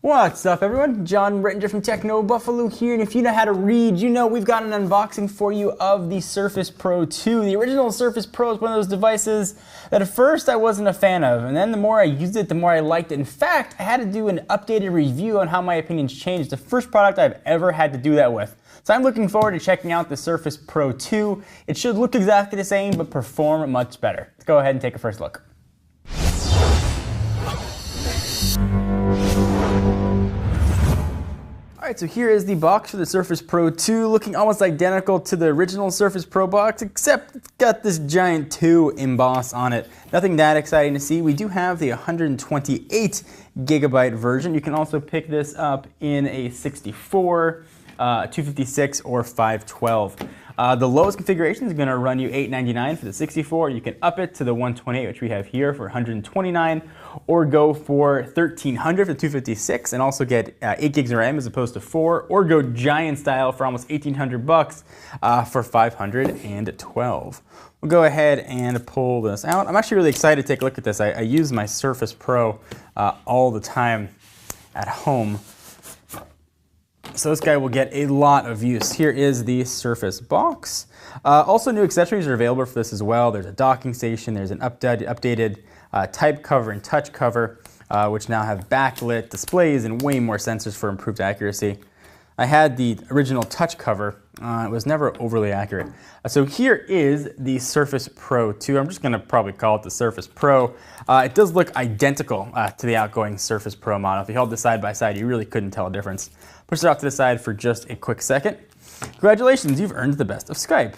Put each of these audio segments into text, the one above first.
What's up, everyone? John Rettinger from Techno Buffalo here, and if you know how to read, you know we've got an unboxing for you of the Surface Pro 2. The original Surface Pro is one of those devices that at first I wasn't a fan of, and then the more I used it, the more I liked it. In fact, I had to do an updated review on how my opinions changed. The first product I've ever had to do that with. So I'm looking forward to checking out the Surface Pro 2. It should look exactly the same, but perform much better. Let's go ahead and take a first look. Alright, so here is the box for the Surface Pro 2, looking almost identical to the original Surface Pro box, except it's got this giant 2 emboss on it. Nothing that exciting to see. We do have the 128 gigabyte version. You can also pick this up in a 64, 256, or 512. The lowest configuration is going to run you $899 for the 64. You can up it to the 128, which we have here, for $129, or go for $1,300 for the 256 and also get 8 gigs of RAM as opposed to 4, or go giant style for almost $1,800 bucks for $512. We'll go ahead and pull this out. I'm actually really excited to take a look at this. I use my Surface Pro all the time at home. So this guy will get a lot of use. Here is the Surface box. Also, new accessories are available for this as well. There's a docking station, there's an updated type cover and touch cover, which now have backlit displays and way more sensors for improved accuracy. I had the original touch cover. It was never overly accurate. So here is the Surface Pro 2. I'm just going to probably call it the Surface Pro. It does look identical to the outgoing Surface Pro model. If you held this side by side, you really couldn't tell a difference. Push it off to the side for just a quick second. Congratulations, you've earned the best of Skype.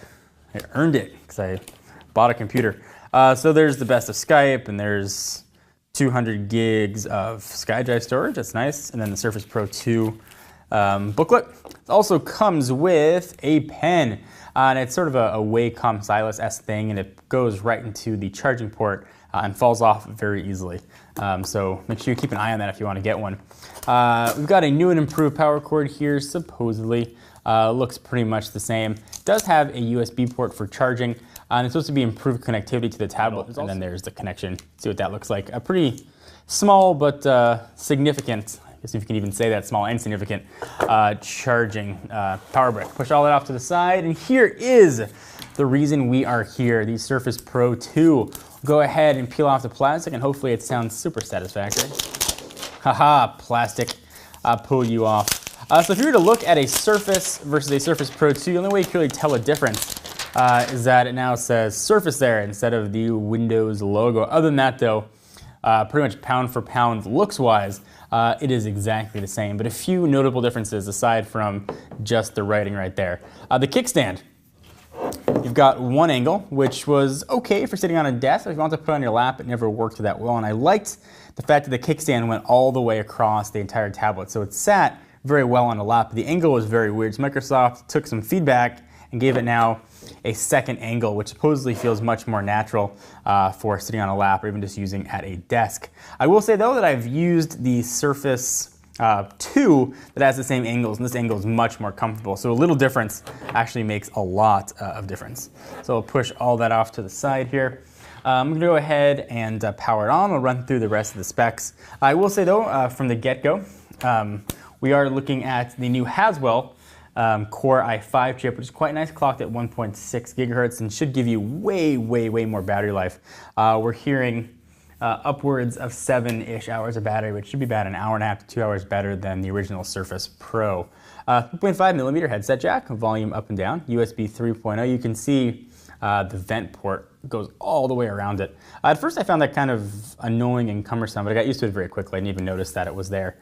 I earned it because I bought a computer. So there's the best of Skype, and there's 200 gigs of SkyDrive storage. That's nice. And then the Surface Pro 2 booklet. It also comes with a pen, and it's sort of a Wacom stylus-esque thing, and it goes right into the charging port and falls off very easily. So make sure you keep an eye on that if you want to get one. We've got a new and improved power cord here, supposedly. Looks pretty much the same. It does have a USB port for charging, and it's supposed to be improved connectivity to the tablet. And then there's the connection. See what that looks like. A pretty small but significant, I guess if you can even say that, small and significant, charging power brick. Push all that off to the side, and here is the reason we are here, the Surface Pro 2. Go ahead and peel off the plastic, and hopefully it sounds super satisfactory. Haha, plastic pull you off. So if you were to look at a Surface versus a Surface Pro 2, the only way you can really tell a difference is that it now says Surface there instead of the Windows logo. Other than that, though, pretty much pound for pound, looks-wise, it is exactly the same. But a few notable differences aside from just the writing right there. The kickstand. You've got one angle, which was okay for sitting on a desk. If you want to put it on your lap, it never worked that well. And I liked the fact that the kickstand went all the way across the entire tablet. So it sat very well on a lap. The angle was very weird. So Microsoft took some feedback and gave it now a second angle, which supposedly feels much more natural for sitting on a lap or even just using at a desk. I will say, though, that I've used the Surface 2 that has the same angles, and this angle is much more comfortable. So a little difference actually makes a lot of difference. So I'll push all that off to the side here. I'm going to go ahead and power it on. I'll run through the rest of the specs. I will say, though, from the get-go, we are looking at the new Haswell Core i5 chip, which is quite nice, clocked at 1.6 gigahertz and should give you way more battery life. We're hearing upwards of 7-ish hours of battery, which should be about an hour and a half to 2 hours better than the original Surface Pro. 3.5 millimeter headset jack, volume up and down, USB 3.0. You can see the vent port goes all the way around it. At first I found that kind of annoying and cumbersome, but I got used to it very quickly. I didn't even notice that it was there.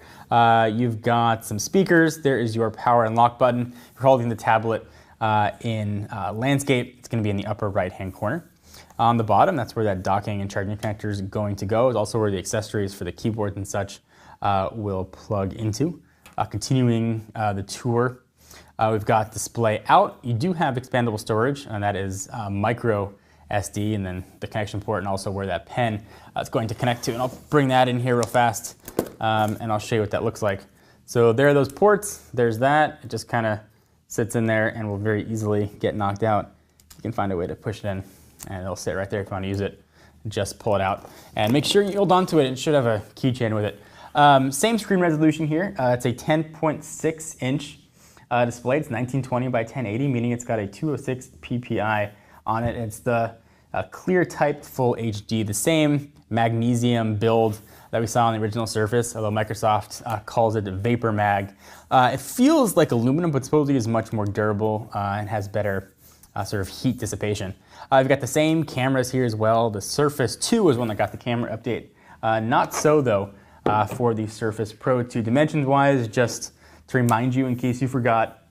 You've got some speakers. There is your power and lock button. If you're holding the tablet in landscape, it's going to be in the upper right-hand corner. On the bottom, that's where that docking and charging connector is going to go. It's also where the accessories for the keyboard and such will plug into. Continuing the tour, we've got display out. You do have expandable storage, and that is micro SD, and then the connection port, and also where that pen is going to connect to. And I'll bring that in here real fast, and I'll show you what that looks like. So there are those ports. There's that. It just kind of sits in there and will very easily get knocked out. You can find a way to push it in, and it'll sit right there if you want to use it. Just pull it out and make sure you hold on to it. It should have a keychain with it. Same screen resolution here. It's a 10.6 inch display. It's 1920 by 1080, meaning it's got a 206 ppi on it. It's the clear typed full HD, the same magnesium build that we saw on the original Surface, although Microsoft calls it Vapor Mag. It feels like aluminum, but supposedly is much more durable and has better sort of heat dissipation. We've got the same cameras here as well. The Surface 2 was one that got the camera update. Not so though for the Surface Pro 2. Dimensions-wise, just to remind you in case you forgot,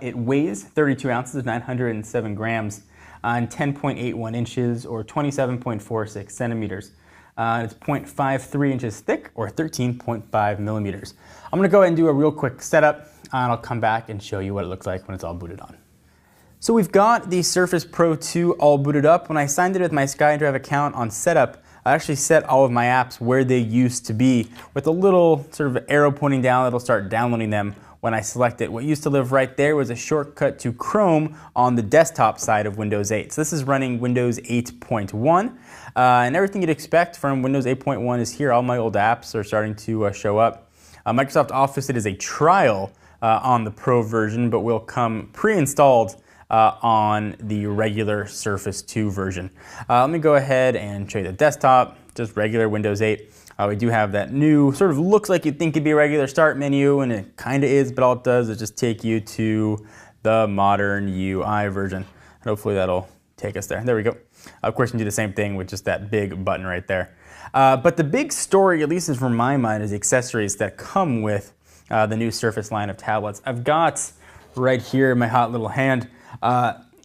it weighs 32 ounces, 907 grams, and 10.81 inches or 27.46 centimeters. It's 0.53 inches thick or 13.5 millimeters. I'm going to go ahead and do a real quick setup and I'll come back and show you what it looks like when it's all booted on. So we've got the Surface Pro 2 all booted up. When I signed it with my SkyDrive account on setup, I actually set all of my apps where they used to be with a little sort of arrow pointing down that'll start downloading them when I select it. What used to live right there was a shortcut to Chrome on the desktop side of Windows 8. So this is running Windows 8.1 and everything you'd expect from Windows 8.1 is here. All my old apps are starting to show up. Microsoft Office, it is a trial on the Pro version, but will come pre-installed on the regular Surface 2 version. Let me go ahead and show you the desktop, just regular Windows 8. We do have that new, sort of looks like you'd think it'd be a regular start menu, and it kind of is, but all it does is just take you to the modern UI version. And hopefully that'll take us there. There we go. Of course, you can do the same thing with just that big button right there. But the big story, at least is from my mind, is the accessories that come with the new Surface line of tablets. I've got right here in my hot little hand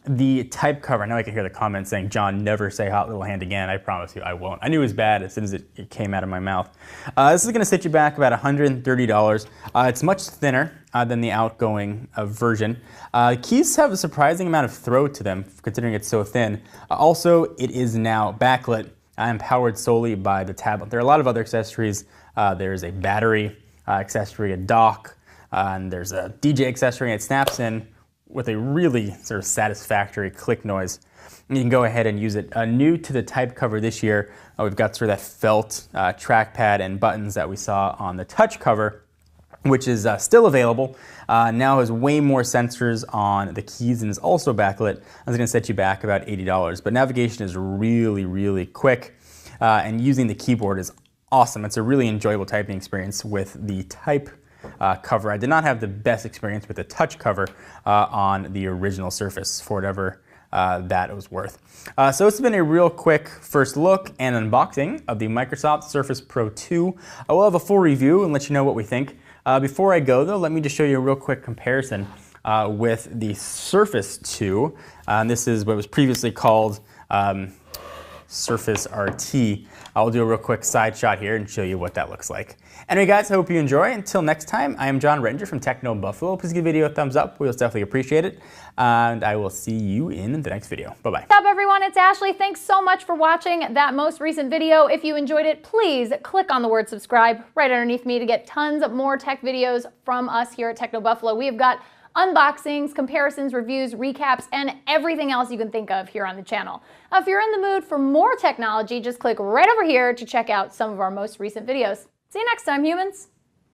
the type cover. Now I can hear the comments saying, John, never say hot little hand again. I promise you I won't. I knew it was bad as soon as it came out of my mouth. This is going to set you back about $130. It's much thinner than the outgoing version. Keys have a surprising amount of throw to them, considering it's so thin. Also, it is now backlit and powered solely by the tablet. There are a lot of other accessories. There's a battery accessory, a dock, and there's a DJ accessory, and it snaps in with a really sort of satisfactory click noise. And you can go ahead and use it. New to the type cover this year, we've got sort of that felt trackpad and buttons that we saw on the touch cover, which is still available. Now has way more sensors on the keys and is also backlit. That's going to set you back about $80. But navigation is really, really quick, and using the keyboard is awesome. It's a really enjoyable typing experience with the type cover. I did not have the best experience with the touch cover on the original Surface, for whatever that it was worth. So it's been a real quick first look and unboxing of the Microsoft Surface Pro 2. I will have a full review and let you know what we think. Before I go though, let me just show you a real quick comparison with the Surface 2. This is what was previously called Surface RT. I'll do a real quick side shot here and show you what that looks like. Anyway guys, I hope you enjoy. Until next time, I am John Rettinger from Techno Buffalo. Please give the video a thumbs up. We'll definitely appreciate it. And I will see you in the next video. Bye-bye. What's up everyone, it's Ashley. Thanks so much for watching that most recent video. If you enjoyed it, please click on the word subscribe right underneath me to get tons of more tech videos from us here at Techno Buffalo. We have got unboxings, comparisons, reviews, recaps, and everything else you can think of here on the channel. If you're in the mood for more technology, just click right over here to check out some of our most recent videos. See you next time, humans.